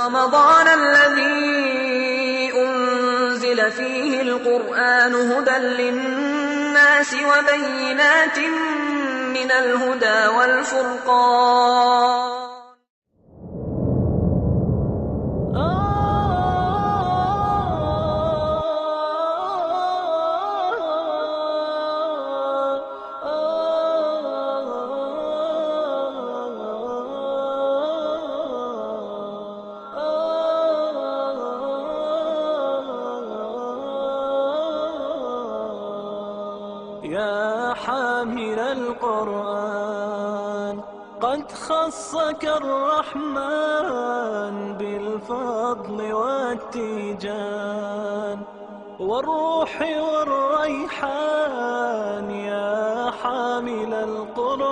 رمضان الذي أنزل فيه القرآن هدى للناس وبينات من الهدى والفرقان. يا حامل القرآن قد خصك الرحمن بالفضل والتيجان والروح والريحان. يا حامل القرآن